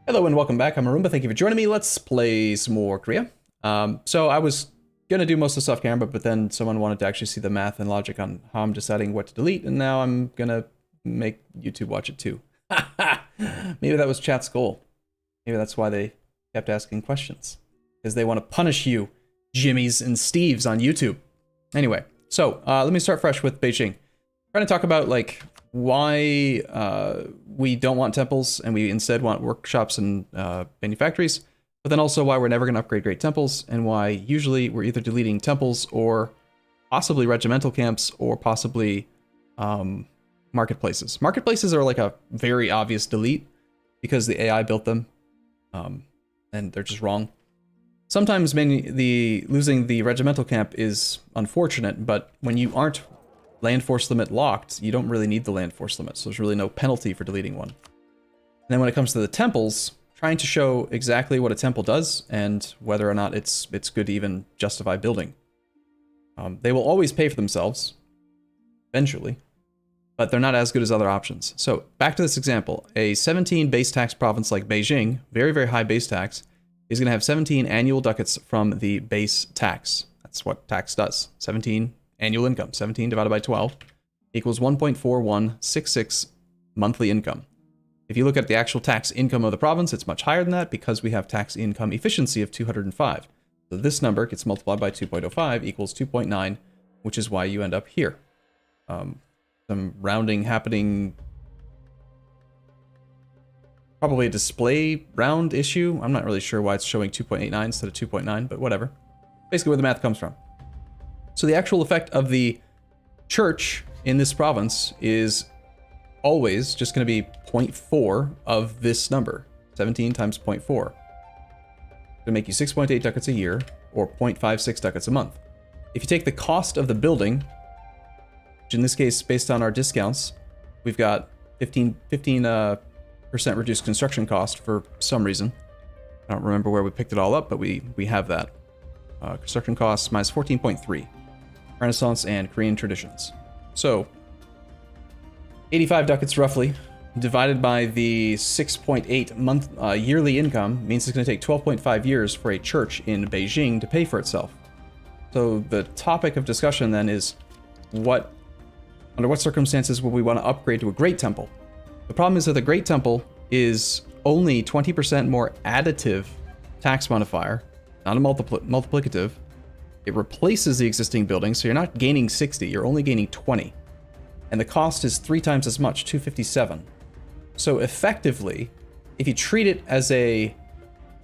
Hello and welcome back. I'm Arumba. Thank you for joining me. Let's play some more Korea. So I was going to do most of the stuff camera, but then someone wanted to actually see the math and logic on how I'm deciding what to delete, and now I'm going to make YouTube watch it too. Maybe that was chat's goal. Maybe that's why they kept asking questions. Because they want to punish you, Jimmys and Steves on YouTube. Anyway, so let me start fresh with Beijing. I'm trying to talk about like why we don't want temples and we instead want workshops and manufactories, but then also why we're never going to upgrade great temples and why usually we're either deleting temples or possibly regimental camps or possibly marketplaces. Marketplaces are like a very obvious delete because the AI built them and they're just wrong. Sometimes losing the regimental camp is unfortunate, but when you aren't land force limit locked, you don't really need the land force limit, so there's really no penalty for deleting one. And then when it comes to the temples, trying to show exactly what a temple does and whether or not it's good to even justify building. They will always pay for themselves, eventually, but they're not as good as other options. So back to this example, a 17 base tax province like Beijing, very, very high base tax, is going to have 17 annual ducats from the base tax. That's what tax does. 17 annual income. 17 divided by 12 equals 1.4166 monthly income. If you look at the actual tax income of the province, it's much higher than that because we have tax income efficiency of 205. So this number gets multiplied by 2.05 equals 2.9, which is why you end up here. Some rounding happening. Probably a display round issue. I'm not really sure why it's showing 2.89 instead of 2.9, but whatever. Basically where the math comes from. So the actual effect of the church in this province is always just going to be 0.4 of this number. 17 times 0.4. Going to make you 6.8 ducats a year, or 0.56 ducats a month. If you take the cost of the building, which in this case, based on our discounts, we've got 15% reduced construction cost for some reason. I don't remember where we picked it all up, but we have that. Construction costs minus 14.3. Renaissance and Korean traditions. So 85 ducats roughly, divided by the 6.8 month yearly income means it's going to take 12.5 years for a church in Beijing to pay for itself. So the topic of discussion then is under what circumstances would we want to upgrade to a great temple? The problem is that the great temple is only 20% more additive tax modifier, not a multiplicative. It replaces the existing building, so you're not gaining 60, you're only gaining 20. And the cost is 3 times as much, 257. So effectively, if you treat it as a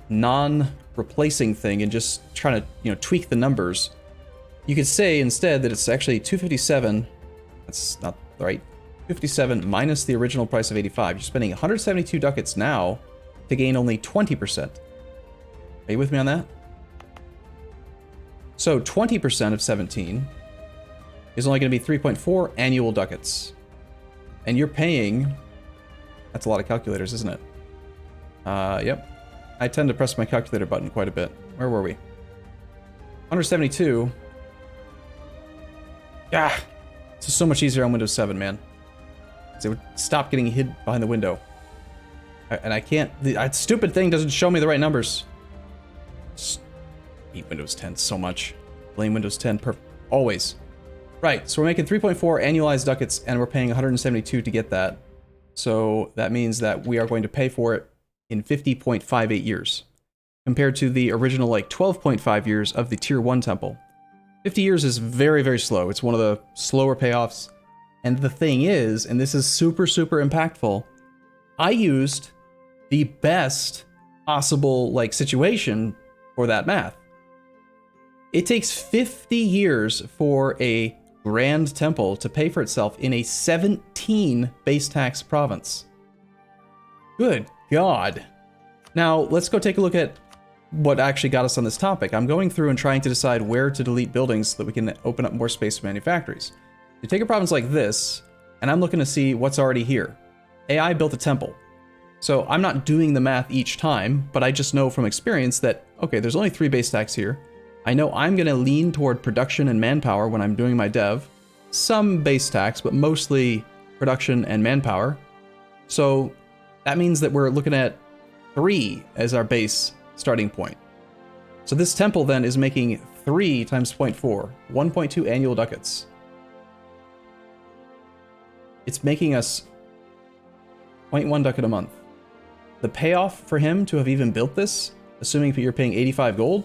non-replacing thing and just try to, tweak the numbers, you could say instead that it's actually 257, that's not right, 257 minus the original price of 85. You're spending 172 ducats now to gain only 20%. Are you with me on that? So 20% of 17 is only going to be 3.4 annual ducats. And you're paying... That's a lot of calculators, isn't it? Yep. I tend to press my calculator button quite a bit. Where were we? 172. Yeah. This is so much easier on Windows 7, man. It would stop getting hid behind the window. And I can't... The stupid thing doesn't show me the right numbers. Hate Windows 10 so much. Blame Windows 10 always. Right, so we're making 3.4 annualized ducats and we're paying 172 to get that. So that means that we are going to pay for it in 50.58 years. Compared to the original like 12.5 years of the tier 1 temple. 50 years is very, very slow. It's one of the slower payoffs. And the thing is, and this is super, super impactful, I used the best possible like situation for that math. It takes 50 years for a grand temple to pay for itself in a 17 base tax province. Good God. Now, let's go take a look at what actually got us on this topic. I'm going through and trying to decide where to delete buildings so that we can open up more space for manufactories. You take a province like this, and I'm looking to see what's already here. AI built a temple. So I'm not doing the math each time, but I just know from experience that, okay, there's only 3 base tax here. I know I'm going to lean toward production and manpower when I'm doing my dev. Some base tax, but mostly production and manpower. So that means that we're looking at 3 as our base starting point. So this temple then is making 3 times 0.4, 1.2 annual ducats. It's making us 0.1 ducat a month. The payoff for him to have even built this, assuming you're paying 85 gold,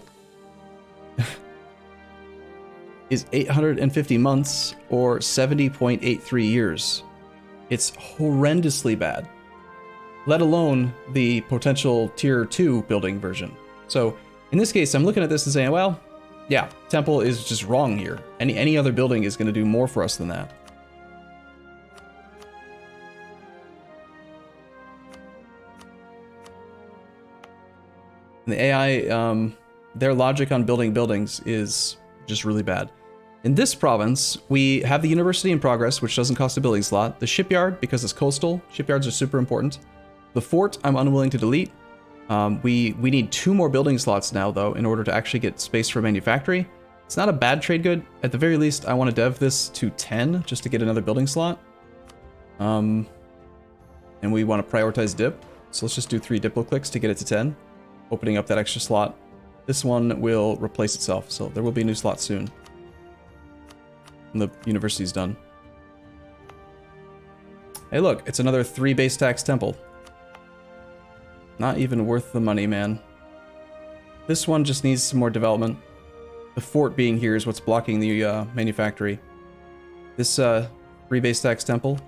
is 850 months or 70.83 years. It's horrendously bad, let alone the potential tier 2 building version. So in this case, I'm looking at this and saying, well, yeah, temple is just wrong here. Any other building is going to do more for us than that. And the AI, their logic on building buildings is just really bad. In this province, we have the university in progress, which doesn't cost a building slot. The shipyard, because it's coastal, shipyards are super important. The fort, I'm unwilling to delete. We need 2 more building slots now, though, in order to actually get space for a manufactory. It's not a bad trade good. At the very least, I want to dev this to 10 just to get another building slot. And we want to prioritize dip. So let's just do 3 Diplo clicks to get it to 10. Opening up that extra slot. This one will replace itself, so there will be a new slot soon. And the university's done. Hey look, it's another 3 base tax temple. Not even worth the money, man. This one just needs some more development. The fort being here is what's blocking the manufactory. This 3 base tax temple,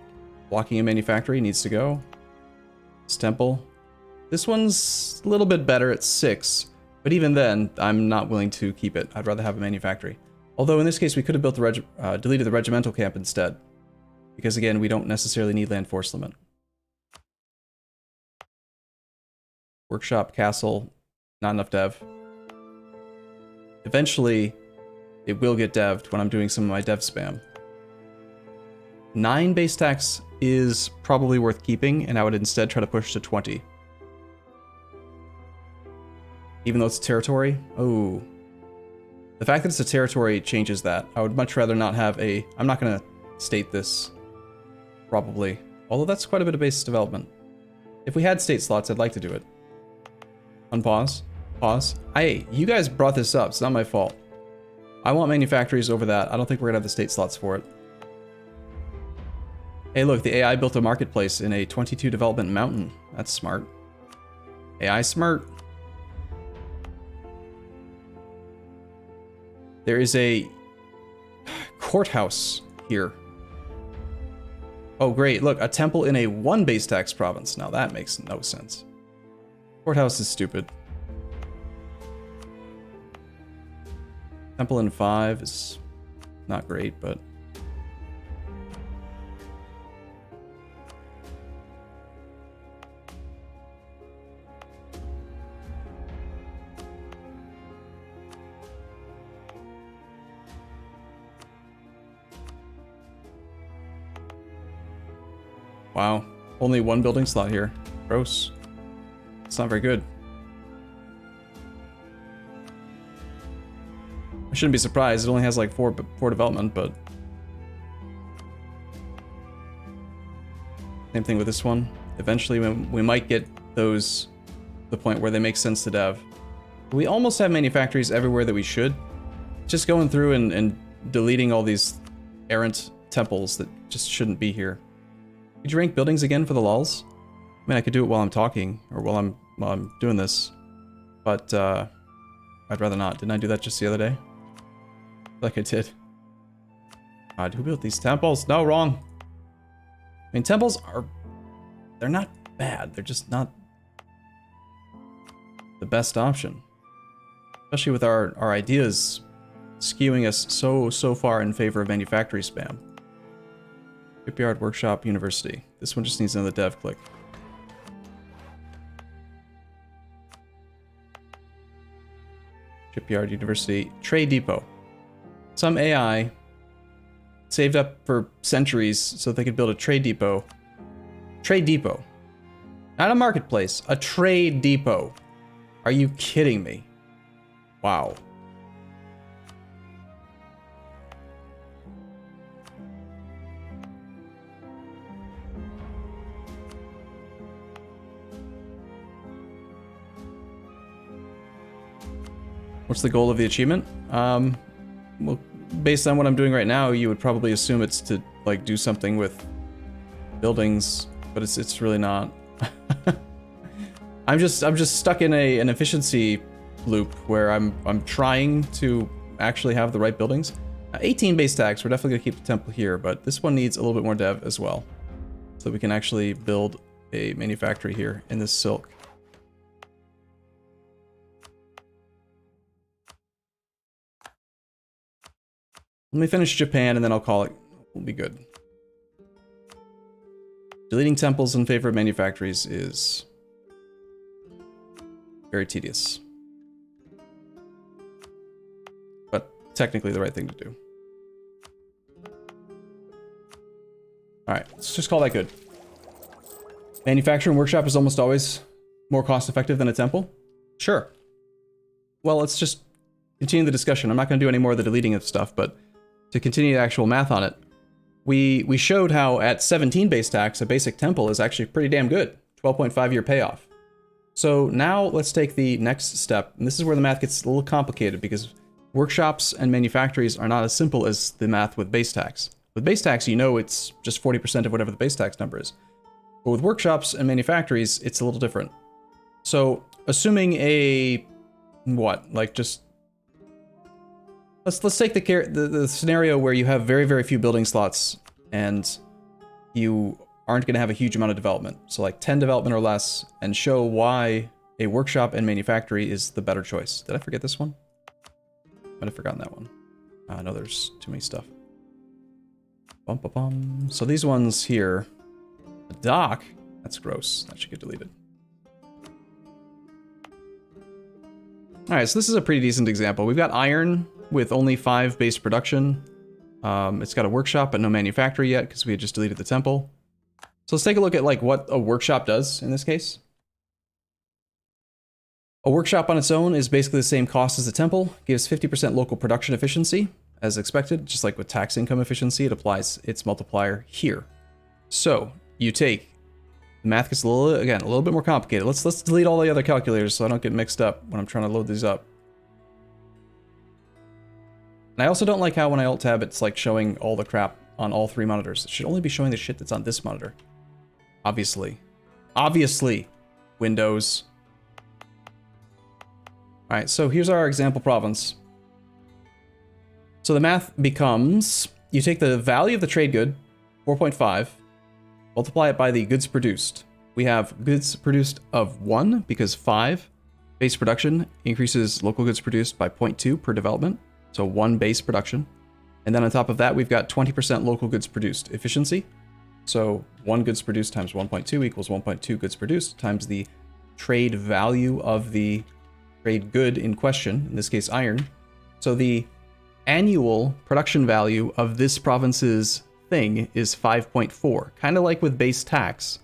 blocking a manufactory, needs to go. This temple. This one's a little bit better at 6, but even then, I'm not willing to keep it. I'd rather have a manufactory. Although in this case, we could have built the deleted the regimental camp instead, because again, we don't necessarily need land force limit. Workshop, castle, not enough dev. Eventually, it will get devved when I'm doing some of my dev spam. 9 base tax is probably worth keeping, and I would instead try to push to 20. Even though it's territory? Oh. The fact that it's a territory changes that. I would much rather not have a... I'm not going to state this. Probably. Although that's quite a bit of base development. If we had state slots, I'd like to do it. Unpause. Pause. Hey, you guys brought this up. It's not my fault. I want manufactories over that. I don't think we're going to have the state slots for it. Hey, look. The AI built a marketplace in a 22 development mountain. That's smart. AI smart. There is a courthouse here. Oh, great. Look, a temple in a 1 base tax province. Now that makes no sense. Courthouse is stupid. Temple in 5 is not great, but... Wow, only 1 building slot here. Gross. It's not very good. I shouldn't be surprised. It only has like 4 development, but... Same thing with this one. Eventually we might get those to the point where they make sense to dev. We almost have manufactories everywhere that we should. Just going through and deleting all these errant temples that just shouldn't be here. Could you rank buildings again for the lulz? I mean, I could do it while I'm talking, or while I'm doing this, but I'd rather not. Didn't I do that just the other day? Like I did. God, who built these temples? No, wrong. I mean, temples are... They're not bad. They're just not the best option. Especially with our ideas skewing us so far in favor of manufactory spam. Shipyard, workshop, university. This one just needs another dev click. Shipyard, university, trade depot. Some AI saved up for centuries so they could build a trade depot. Trade depot. Not a marketplace, a trade depot. Are you kidding me? Wow. What's the goal of the achievement? Well, based on what I'm doing right now, you would probably assume it's to like do something with buildings, but it's really not. I'm just stuck in an efficiency loop where I'm trying to actually have the right buildings. 18 base tax, we're definitely gonna keep the temple here, but this one needs a little bit more dev as well, so we can actually build a manufactory here in this silk. Let me finish Japan and then I'll call it. We'll be good. Deleting temples in favor of manufactories is very tedious, but technically the right thing to do. All right, let's just call that good. Manufacturing workshop is almost always more cost effective than a temple. Sure. Well, let's just continue the discussion. I'm not going to do any more of the deleting of stuff, but to continue the actual math on it, we showed how at 17 base tax, a basic temple is actually pretty damn good. 12.5 year payoff. So now let's take the next step. And this is where the math gets a little complicated because workshops and manufactories are not as simple as the math with base tax. With base tax, you know it's just 40% of whatever the base tax number is. But with workshops and manufactories, it's a little different. So assuming a, what, like just, let's take the scenario where you have very, very few building slots and you aren't going to have a huge amount of development. So like 10 development or less, and show why a workshop and manufactory is the better choice. Did I forget this one? Might have forgotten that one. No, there's too many stuff. Bum, bum, bum. So these ones here, a dock, that's gross. That should get deleted. All right, so this is a pretty decent example. We've got iron with only 5 base production. It's got a workshop, but no manufactory yet because we had just deleted the temple. So let's take a look at like what a workshop does in this case. A workshop on its own is basically the same cost as the temple, gives 50% local production efficiency as expected, just like with tax income efficiency, it applies its multiplier here. So you take, the math gets a little bit more complicated. Let's delete all the other calculators so I don't get mixed up when I'm trying to load these up. And I also don't like how when I alt tab, it's like showing all the crap on all 3 monitors. It should only be showing the shit that's on this monitor. Obviously. Obviously, Windows. All right, so here's our example province. So the math becomes, you take the value of the trade good, 4.5, multiply it by the goods produced. We have goods produced of 1 because 5 base production increases local goods produced by 0.2 per development. So 1 base production. And then on top of that, we've got 20% local goods produced efficiency. So 1 goods produced times 1.2 equals 1.2 goods produced times the trade value of the trade good in question, in this case iron. So the annual production value of this province's thing is 5.4, kind of like with base tax.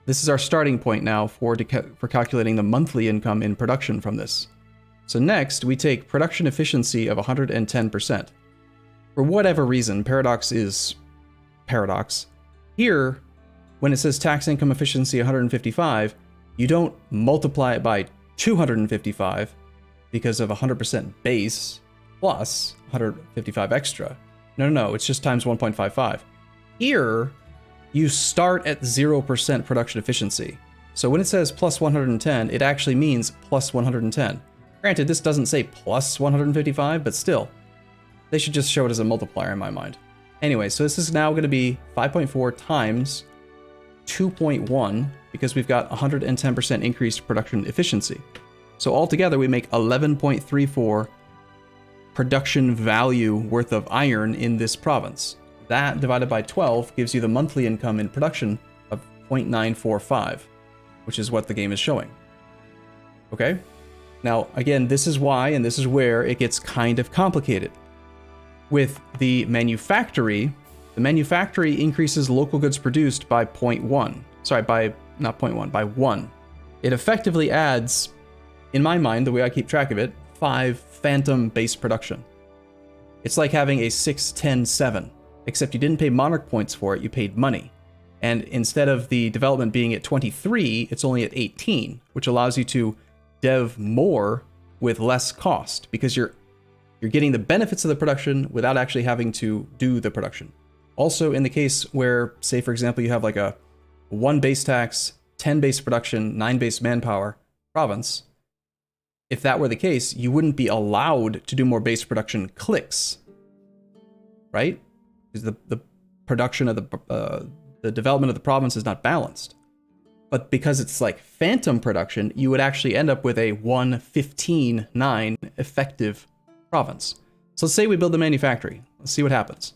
This is our starting point now for calculating the monthly income in production from this. So next, we take production efficiency of 110%. For whatever reason, paradox is paradox. Here, when it says tax income efficiency 155, you don't multiply it by 255 because of 100% base plus 155 extra. No, it's just times 1.55. Here, you start at 0% production efficiency. So when it says plus 110, it actually means plus 110. Granted, this doesn't say plus 155, but still, they should just show it as a multiplier in my mind. Anyway, so this is now going to be 5.4 times 2.1 because we've got 110% increased production efficiency. So altogether, we make 11.34 production value worth of iron in this province. That divided by 12 gives you the monthly income in production of 0.945, which is what the game is showing. Okay? Now, again, this is why, and this is where it gets kind of complicated. With the manufactory increases local goods produced by 0.1. Sorry, by, not 0.1, by 1. It effectively adds, in my mind, the way I keep track of it, 5 phantom base production. It's like having a 6, 10, 7, except you didn't pay monarch points for it, you paid money. And instead of the development being at 23, it's only at 18, which allows you to dev more with less cost because you're getting the benefits of the production without actually having to do the production. Also, in the case where, say, for example, you have like a 1 base tax, 10 base production, 9 base manpower province, if that were the case, you wouldn't be allowed to do more base production clicks, right? Because the production of the development of the province is not balanced. But because it's like phantom production, you would actually end up with a 1-15-9 effective province. So let's say we build the manufactory. Let's see what happens.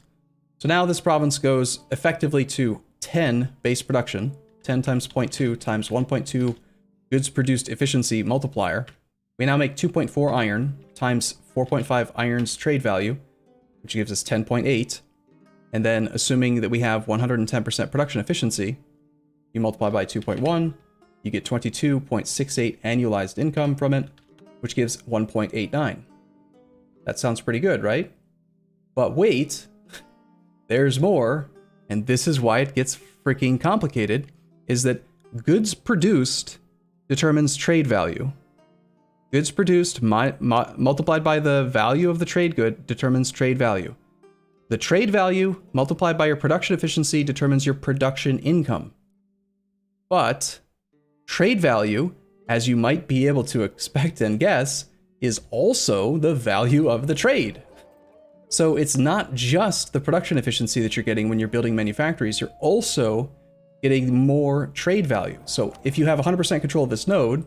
So now this province goes effectively to 10 base production, 10 times 0.2 times 1.2 goods produced efficiency multiplier. We now make 2.4 iron times 4.5 iron's trade value, which gives us 10.8. And then assuming that we have 110% production efficiency, you multiply by 2.1, you get 22.68 annualized income from it, which gives 1.89. That sounds pretty good, right? But wait, there's more, and this is why it gets freaking complicated, is that goods produced determines trade value. Goods produced multiplied by the value of the trade good determines trade value. The trade value multiplied by your production efficiency determines your production income. But trade value, as you might be able to expect and guess, is also the value of the trade. So it's not just the production efficiency that you're getting when you're building manufactories, you're also getting more trade value. So if you have 100% control of this node,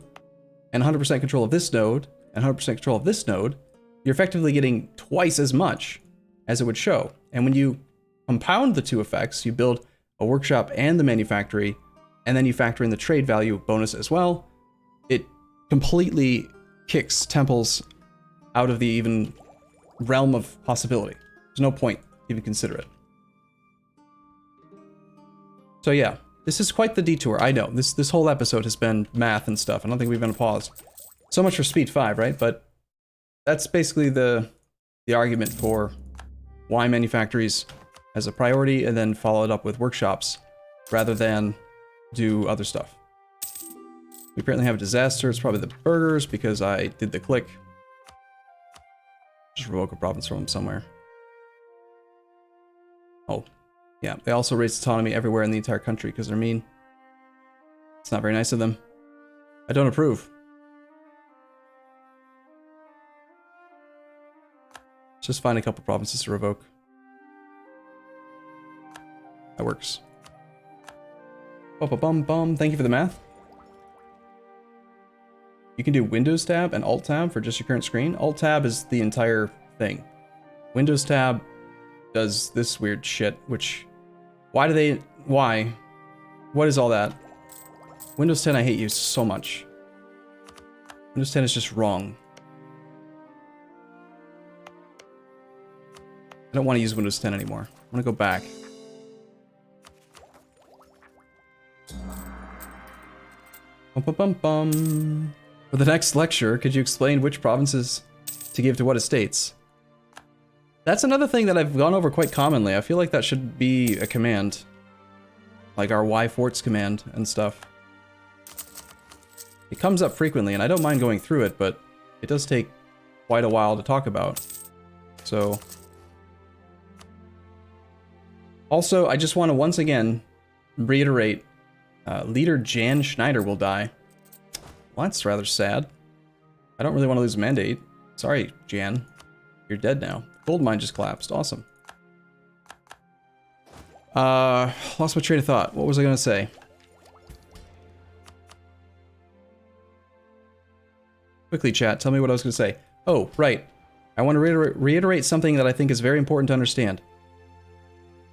and 100% control of this node, and 100% control of this node, you're effectively getting twice as much as it would show. And when you compound the two effects, you build a workshop and the manufactory, and then you factor in the trade value bonus as well, it completely kicks temples out of the even realm of possibility. There's no point to even consider it. So yeah, this is quite the detour. I know, this whole episode has been math and stuff. I don't think we've been paused. So much for speed 5, right? But that's basically the argument for why manufactories as a priority and then follow it up with workshops rather than do other stuff. We apparently have a disaster. It's probably the burgers because I did the click. Just revoke a province from them somewhere. Oh, yeah. They also raised autonomy everywhere in the entire country because they're mean. It's not very nice of them. I don't approve. Let's just find a couple provinces to revoke. That works. Bum. Thank you for the math. You can do Windows tab and Alt tab for just your current screen. Alt tab is the entire thing. Windows tab does this weird shit, which... Why? What is all that? Windows 10, I hate you so much. Windows 10 is just wrong. I don't want to use Windows 10 anymore. I want to go back. For the next lecture, could you explain which provinces to give to what estates? That's another thing that I've gone over quite commonly. I feel like that should be a command. Like our Y forts command and stuff. It comes up frequently, and I don't mind going through it, but it does take quite a while to talk about. So... Also, I just want to once again reiterate, Leader Jan Schneider will die. Well, that's rather sad. I don't really want to lose a mandate. Sorry, Jan. You're dead now. Gold mine just collapsed. Awesome. Lost my train of thought. What was I going to say? Quickly, chat. Tell me what I was going to say. Oh, right. I want to reiterate something that I think is very important to understand.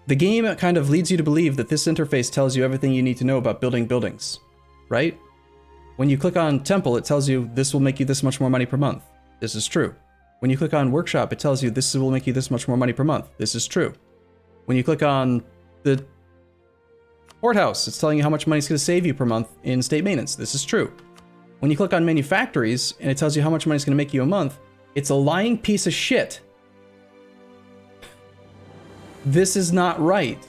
The game kind of leads you to believe that this interface tells you everything you need to know about building buildings, right? When you click on Temple, it tells you this will make you this much more money per month. This is true. When you click on Workshop, it tells you this will make you this much more money per month. This is true. When you click on the Courthouse, it's telling you how much money it's going to save you per month in state maintenance. This is true. When you click on Manufactories, and it tells you how much money it's going to make you a month, it's a lying piece of shit. This is not right.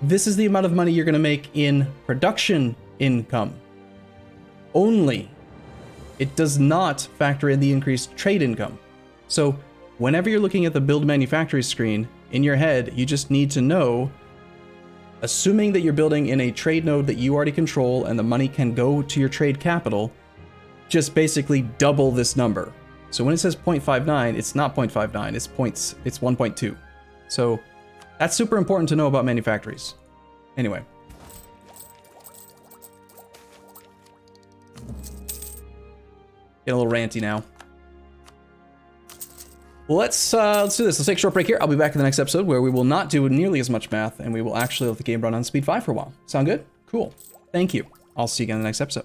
This is the amount of money you're going to make in production income. Only. It does not factor in the increased trade income. So whenever you're looking at the build manufactory screen, in your head, you just need to know, assuming that you're building in a trade node that you already control and the money can go to your trade capital, just basically double this number. So when it says 0.59, it's not 0.59, it's 1.2. So that's super important to know about manufactories. Anyway. Get a little ranty now. Well, let's do this. Let's take a short break here. I'll be back in the next episode where we will not do nearly as much math and we will actually let the game run on speed 5 for a while. Sound good? Cool. Thank you. I'll see you again in the next episode.